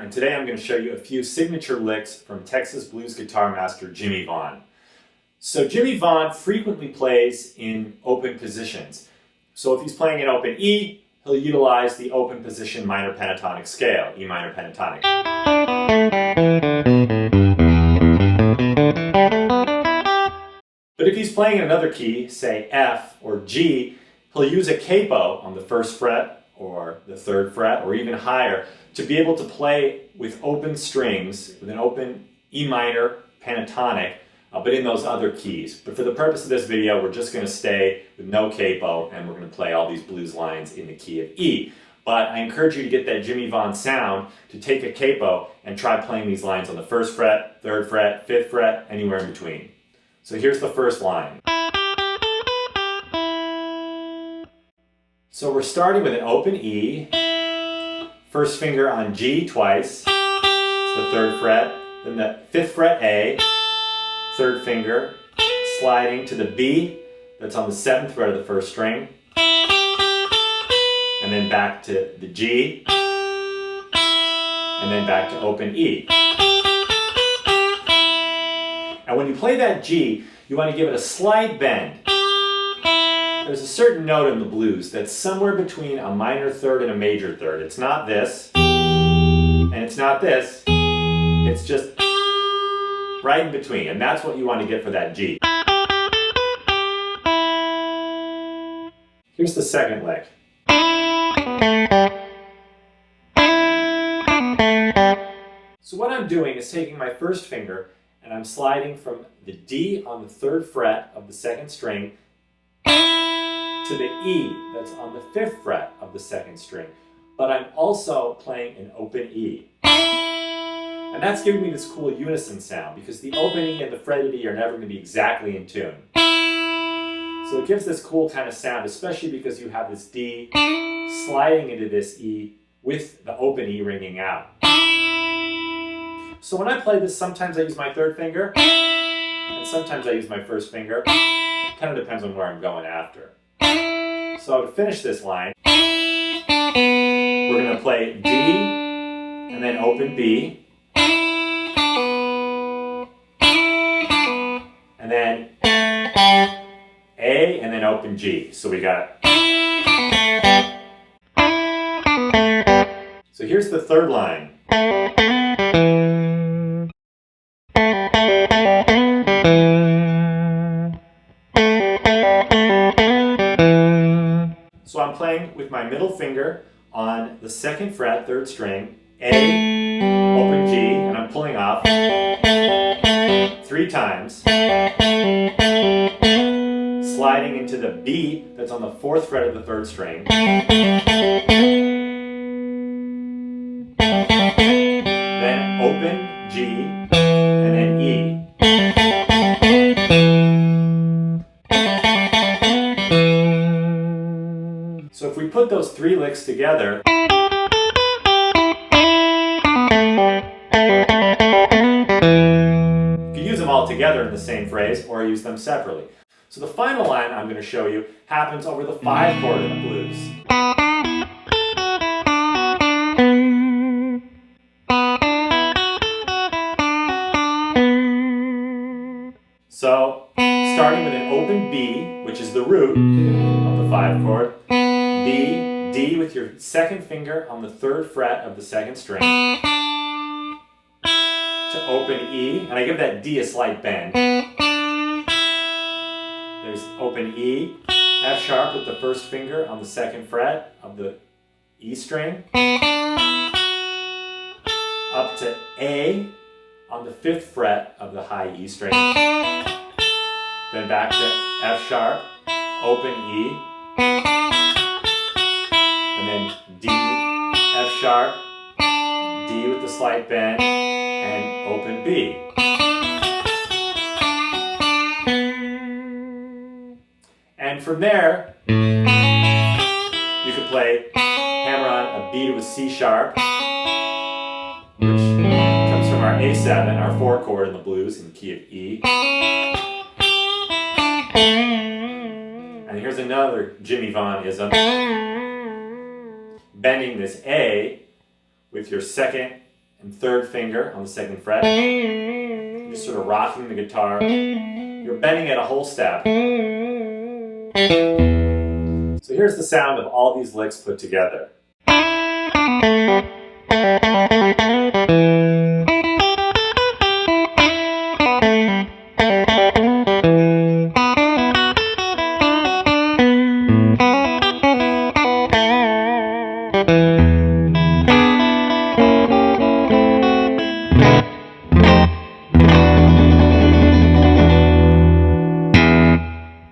and today I'm going to show you a few signature licks from Texas blues guitar master Jimmie Vaughan. So Jimmie Vaughan frequently plays in open positions. So if he's playing in open E, he'll utilize the open position minor pentatonic scale, E minor pentatonic. But if he's playing in another key, say F or G, he'll use a capo on the first fret or the third fret or even higher to be able to play with open strings, with an open E minor pentatonic, but in those other keys. But for the purpose of this video, we're just going to stay with no capo and we're going to play all these blues lines in the key of E. But I encourage you to get that Jimmie Vaughan sound, to take a capo and try playing these lines on the first fret, third fret, fifth fret, anywhere in between. So here's the first line. So we're starting with an open E, first finger on G twice, it's the third fret, then the fifth fret A, third finger, sliding to the B, that's on the seventh fret of the first string, and then back to the G, and then back to open E. And when you play that G, you want to give it a slight bend. There's a certain note in the blues that's somewhere between a minor third and a major third. It's not this, and it's not this. It's just right in between, and that's what you want to get for that G. Here's the second lick. So what I'm doing is taking my first finger and I'm sliding from the D on the third fret of the second string to the E that's on the fifth fret of the second string. But I'm also playing an open E. And that's giving me this cool unison sound because the open E and the fretted E are never going to be exactly in tune. So it gives this cool kind of sound, especially because you have this D sliding into this E with the open E ringing out. So when I play this, sometimes I use my third finger, and sometimes I use my first finger. It kind of depends on where I'm going after. So to finish this line, we're going to play D, and then open B, and then A, and then open G. So we got... So here's the third line. So I'm playing with my middle finger on the second fret, third string, A, open G, and I'm pulling off 3 times, sliding into the B that's on the fourth fret of the third string, then open G, and then E. So if we put those 3 licks together, you can use them all together in the same phrase or use them separately. So the final line I'm going to show you happens over the 5 chord in the blues. So starting with an open B, which is the root of the 5 chord, B, D with your second finger on the third fret of the second string, to open E, and I give that D a slight bend. There's open E, F sharp with the first finger on the second fret of the E string, up to A on the fifth fret of the high E string, then back to F sharp, open E, and then D, F sharp, D with the slight bend, and open B. And from there, you could play hammer on a B to a C sharp, which comes from our A7, our 4 chord in the blues in the key of E. And here's another Jimmie Vaughan-ism. Bending this A with your second and third finger on the second fret. You're just sort of rocking the guitar. You're bending it a whole step. So here's the sound of all these licks put together.